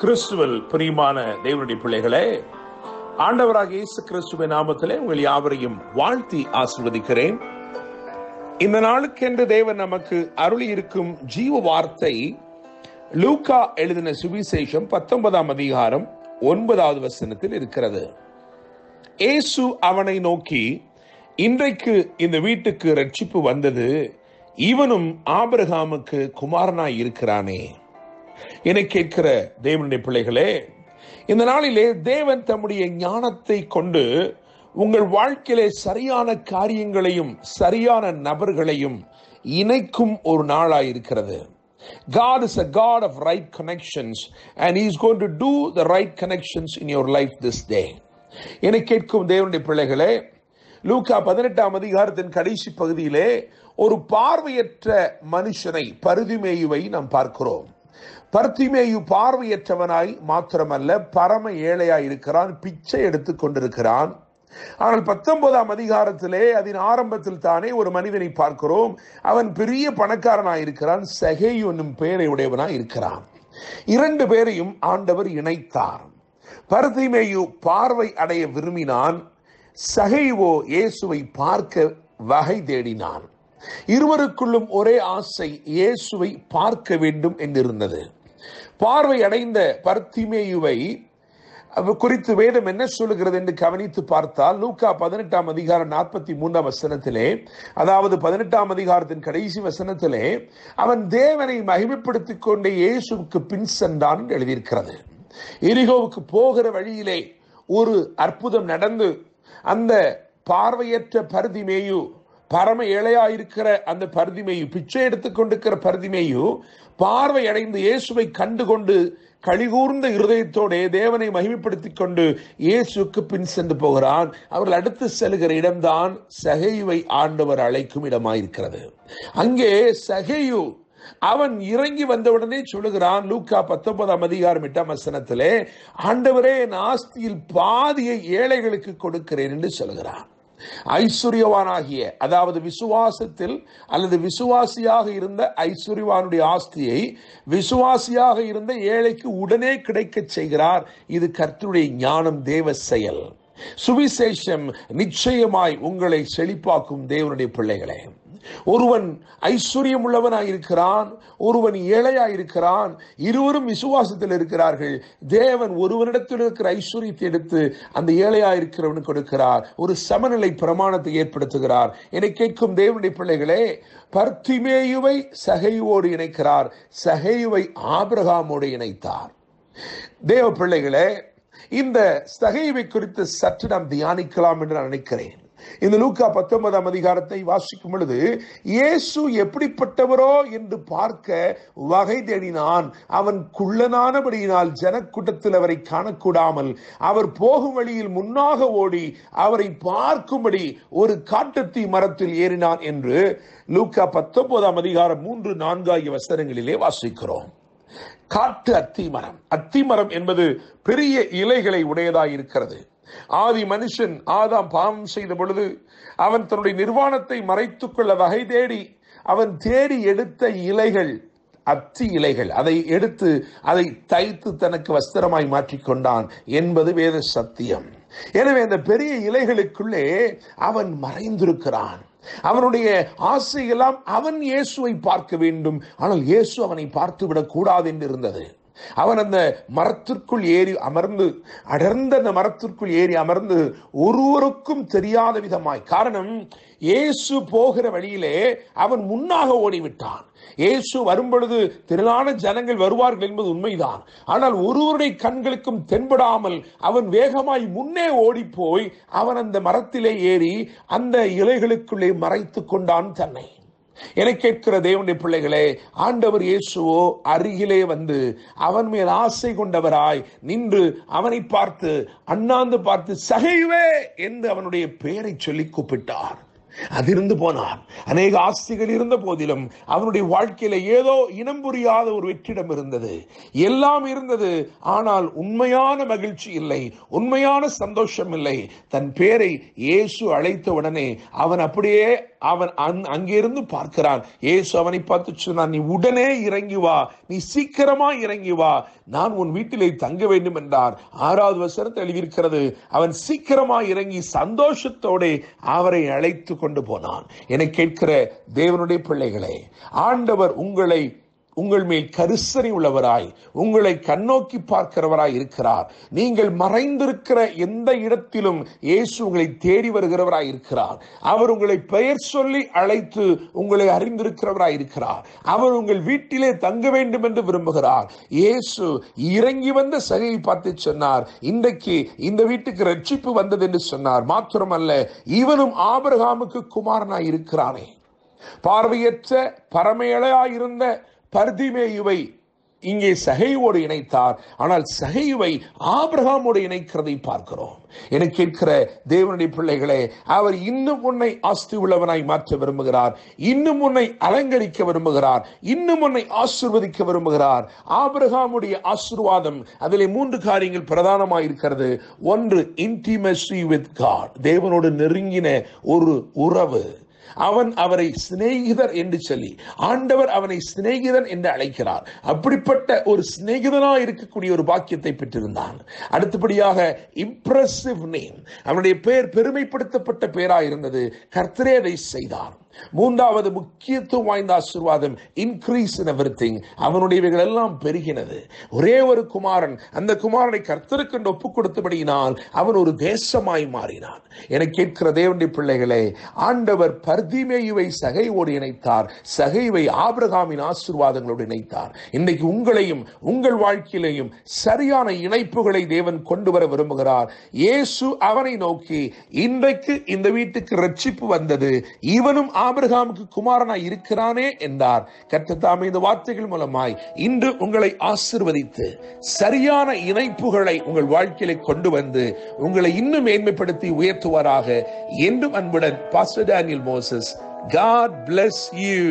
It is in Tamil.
கிறிஸ்துவில் பிரியமான தேவனுடைய பிள்ளைகளே, ஆண்டவராக இயேசு கிறிஸ்துவின் நாமத்திலே உங்கள் யாவரையும் வாழ்த்தி ஆசீர்வதிக்கிறேன். இந்த நாளுக்கென்று தேவன் நமக்கு அருளி இருக்கும் ஜீவ வார்த்தை லூக்கா எழுதின சுவிசேஷம் 19ஆம் அதிகாரம் 9வது வசனத்தில் இருக்கிறது. இயேசு அவனை நோக்கி, இன்றைக்கு இந்த வீட்டுக்கு ரட்சிப்பு வந்தது, இவனும் ஆபிரகாமுக்கு குமாரனாய் இருக்கிறானே. என்னை கேட்கிற தேவனுடைய பிள்ளைகளே, இந்த நாளிலே தேவன் தம்முடைய ஞானத்தை கொண்டு உங்கள் வாழ்க்கையிலே சரியான காரியங்களையும் சரியான நபர்களையும் இணைக்கும் ஒரு நாளாய் இருக்கிறது. God is a God of right connections and He is going to do the right connections in your life this day. என்னை கேட்கும் தேவனுடைய பிள்ளைகளே, லூக்கா 18ஆம் அதிகாரத்தின் கடைசி பகுதியிலே ஒரு பார்வையற்ற மனுஷனை, பர்திமேயுவை நாம் பார்க்கிறோம். பர்திமேயு பார்வையற்றவனாய் மாத்திரமல்ல, பரம ஏழையாய் இருக்கிறான், பிச்சை எடுத்துக் கொண்டிருக்கிறான். ஆனால் 19ஆம் அதிகாரத்திலே அதன் ஆரம்பத்தில் தானே ஒரு மனிதனை பார்க்கிறோம். அவன் பெரிய பணக்காரனாய் இருக்கிறான், சகேயு என்னும் பெயரை உடையவனாய் இருக்கிறான். இரண்டு பேரையும் ஆண்டவர் இணைத்தார். பர்திமேயு பார்வை அடைய விரும்பினான், சகேயுவோ இயேசுவை பார்க்க வகை தேடினான். இருவருக்குள்ளும் ஒரே ஆசை, இயேசுவை பார்க்க வேண்டும் என்றிருந்தது. பார்வை அடைந்த பர்திமேயுவை குறித்து வேதம் என்ன சொல்லுகிறது என்று கவனித்து பார்த்தால், லூக்கா 18ஆம் அதிகாரம் 43ஆம் வசனத்திலே, அதாவது 18ஆம் அதிகாரத்தின் கடைசி வசனத்திலே, அவன் தேவனை மகிமைப்படுத்திக் கொண்டே இயேசுவுக்கு பின் சென்றான் என்று எழுதியிருக்கிறது. எரிகோவுக்கு போகிற வழியிலே ஒரு அற்புதம் நடந்து அந்த பார்வையற்ற பர்திமேயு, பரம ஏழையாயிருக்கிற அந்த பர்திமேயு, பிச்சை எடுத்துக் கொண்டிருக்கிற பர்திமேயு பார்வை அடைந்து இயேசுவை கண்டுகொண்டு கழிகூர்ந்த இருதயத்தோட தேவனை மகிமைப்படுத்திக் கொண்டு இயேசுக்கு பின் சென்று போகிறான். அவர்கள் அடுத்து செல்கிற இடம்தான் சகேயுவை ஆண்டவர் அழைக்கும் இடமாயிருக்கிறது. அங்கே சகேயு அவன் இறங்கி வந்தவுடனே சொல்லுகிறான், லூக்கா 19ஆம் அதிகாரம் 8ஆம் வசனத்திலே, ஆண்டவரே, என் ஆஸ்தியில் பாதியை ஏழைகளுக்கு கொடுக்கிறேன் என்று சொல்கிறான். ஐஸ்வர்யவானாகிய, அதாவது விசுவாசத்தில் அல்லது விசுவாசியாக இருந்த ஐஸ்வர்யவானுடைய ஆஸ்தியை விசுவாசியாக இருந்த ஏழைக்கு உடனே கிடைக்க செய்கிறார். இது கர்த்தருடைய ஞானம், தேவ செயல். சுவிசேஷம் நிச்சயமாய் உங்களை செழிப்பாக்கும் தேவனுடைய பிள்ளைகளே. ஒருவன் ஐஸ்வர்யம் உள்ளவனாயிருக்கிறான், ஒருவன் ஏழையாயிருக்கிறான், இருவரும் விசுவாசத்தில் இருக்கிறார்கள். தேவன் ஒருவனிடத்தில் இருக்கிற ஐஸ்வர்யத்தை எடுத்து அந்த ஏழையாயிருக்கிறவனுக்கு கொடுக்கிறார். ஒரு சமநிலை பிரமாணத்தை ஏற்படுத்துகிறார். என்னை கேட்கும் தேவனுடைய பிள்ளைகளே, பர்திமேயுவை சகேயுவோடு இணைக்கிறார், சகேயுவை ஆபிரகாமோடு இணைத்தார். தேவ பிள்ளைகளே, இந்த சகேயுவை குறித்து சற்று நாம் தியானிக்கலாம் என்று நான் நினைக்கிறேன். இந்த லூக்கா 19ஆம் அதிகாரத்தை வாசிக்கும் பொழுது, இயேசு எப்படிப்பட்டவரோ என்று பார்க்க வகை தேடினான். அவன் குள்ளனானபடியினால் ஜனக்கூட்டத்தில் அவரை காணக்கூடாமல் அவர் போகும் வழியில் முன்னாக ஓடி அவரை பார்க்கும்படி ஒரு காட்டுத்தீ மரத்தில் ஏறினான் என்று லூக்கா 19ஆம் அதிகாரம் 3-4 ஆகிய வசனங்களிலே வாசிக்கிறோம். காட்டு அத்திமரம். அத்திமரம் என்பது பெரிய இலைகளை உடையதாய் இருக்கிறது. ஆதி மனுஷன் ஆதாம் பாவம் செய்த பொழுது அவன் தன்னுடைய நிர்வாணத்தை மறைத்துக் கொள்ள வகை தேடி அவன் தேடி எடுத்த இலைகள் அத்தி இலைகள். அதை எடுத்து அதை தைத்து தனக்கு வஸ்திரமாய் மாற்றிக்கொண்டான் என்பது வேத சத்தியம். எனவே அந்த பெரிய இலைகளுக்குள்ளே அவன் மறைந்திருக்கிறான். அவனுடைய ஆசையெல்லாம் அவன் இயேசுவை பார்க்க வேண்டும், ஆனால் இயேசு அவனை பார்த்து விடக் கூடாது என்று இருந்தது. அவன் அந்த மரத்திற்குள் ஏறி அமர்ந்து, அடர்ந்த அந்த மரத்திற்குள் ஏறி அமர்ந்து ஒருவருக்கும் தெரியாத விதமாய், காரணம் இயேசு போகிற வழியிலே அவன் முன்னாக ஓடிவிட்டான். இயேசு வரும்பொழுது திரளான ஜனங்கள் வருவார்கள் என்பது உண்மைதான். ஆனால் ஒருவருடைய கண்களுக்கும் தென்படாமல் அவன் வேகமாய் முன்னே ஓடி போய் அவன் அந்த மரத்திலே ஏறி அந்த இலைகளுக்குள்ளே மறைத்து கொண்டான் தன்னை. என கேட்கிற தேவனுடைய பிள்ளைகளே, ஆண்டவர் இயேசுவோ அருகிலே வந்து அவன் மேல் ஆசை கொண்டவராய் நின்று அவனை பார்த்து அண்ணாந்து பார்த்து, சகேயுவே என்று அவனுடைய பெயரை சொல்லி கூப்பிட்டார். அதிருந்து போனான். அநேக ஆஸ்திகள் இருந்த போதிலும் அவனுடைய வாழ்க்கையில ஏதோ இனம் புரியாத ஒரு வெற்றிடம் இருந்தது. எல்லாம் இருந்தது, ஆனால் உண்மையான மகிழ்ச்சி இல்லை, உண்மையான சந்தோஷம் இல்லை. தன் பேரை இயேசு அழைத்த உடனே அவன் அப்படியே அங்கிருந்து பார்க்கிறான். இயேசு அவனை பார்த்து சொன்னான், நீ உடனே இறங்கி வா, நீ சீக்கிரமா இறங்கி வா, நான் உன் வீட்டிலே தங்க வேண்டும் என்றார். 6வது வசனத்தில் எழுதியிருக்கிறது, அவன் சீக்கிரமா இறங்கி சந்தோஷத்தோடு அவரை அழைத்து கொண்டு போனான். என கேட்கிற தேவனுடைய பிள்ளைகளே, ஆண்டவர் உங்கள் மேல் கரிசனை உள்ளவராய், உங்களை கண்ணோக்கி பார்க்கிறவராய் இருக்கிறார். நீங்கள் மறைந்திருக்கிற எந்த இடத்திலும் இயேசு உங்களை தேடி வருகிறவராய் இருக்கிறார். அவர் உங்களை பெயர் சொல்லி அழைத்து உங்களை அறிந்திருக்கிறவராய் இருக்கிறார். அவர் உங்கள் வீட்டிலே தங்க வேண்டும் என்று விரும்புகிறார். இயேசு இறங்கி வந்த சகையை பார்த்து சொன்னார், இன்றைக்கு இந்த வீட்டுக்கு ரட்சிப்பு வந்தது என்று சொன்னார். மாத்திரமல்ல, இவனும் ஆபிரகாமுக்கு குமாரனாய் இருக்கிறானே. பார்வையற்ற பரமேழையாயிருந்த பர்திமேயுவை இங்கே சகையோடு இணைத்தார். ஆனால் சகைவை ஆபிரகாமோடு இணைக்கிறதை பார்க்கிறோம். என கேட்கிற தேவனுடைய பிள்ளைகளே, அவர் இன்னும் உன்னை ஆஸ்தி உள்ளவனாய் மாற்ற விரும்புகிறார். இன்னும் உன்னை அலங்கரிக்க விரும்புகிறார். இன்னும் உன்னை ஆசீர்வதிக்க விரும்புகிறார். ஆபிரகாமுடைய ஆசீர்வாதம், அதிலே 3 காரியங்கள் பிரதானமாக இருக்கிறது. ஒன்று, இன்டிமசி வித் காட், தேவனோடு நெருங்கின ஒரு உறவு. அவன் அவரை சிநேகிதர் என்று சொல்லி, ஆண்டவர் அவனை சிநேகிதன் என்று அழைக்கிறார். அப்படிப்பட்ட ஒரு சிநேகிதனாக இருக்கக்கூடிய ஒரு பாக்கியத்தை பெற்றிருந்தான். அடுத்தபடியாக இம்ப்ரெசிவ் நேம், அவனுடைய பெயர் பெருமைப்படுத்தப்பட்ட பெயராக இருந்தது. கர்த்தரே அதை செய்தார். 3வது முக்கியத்துவம் வாய்ந்த ஆசீர்வாதம், இன்க்ரீஸ் இன் எவரிதிங், அவனுடையவைகள் எல்லாம் பெருகினது. ஒரே ஒரு குமாரன், அந்த குமாரனை கர்த்தருக்கு ஒப்புக் கொடுத்தபடியினால் அவன் ஒரு தேசமாய் மாறினான். என கேட்கிற தேவனுடைய பிள்ளைகளே, ஆண்டவர் பர்திமேயுவை சகையோடு இணைத்தார், சகைவை ஆபிரகாமின் ஆசீர்வாதங்களோடு இணைத்தார். இன்றைக்கு உங்களையும் உங்கள் வாழ்க்கையிலையும் சரியான இணைப்புகளை தேவன் கொண்டு வர விரும்புகிறார். இயேசு அவனை நோக்கி, இன்றைக்கு இந்த வீட்டுக்கு ரட்சிப்பு வந்தது, இவனும் ஆபிரகாமுக்கு குமாரனாய் இருக்கிறானே என்றார். கர்த்தர் தாமே இந்த வார்த்தைகள் மூலமாய் இன்று உங்களை ஆசீர்வதித்து சரியான இணைப்புகளை உங்கள் வாழ்க்கையில கொண்டு வந்து உங்களை இன்னும் மேன்மைப்படுத்தி உயர்த்துவாராக. என்றும் அன்புடன் pastor Daniel Moses. God bless you.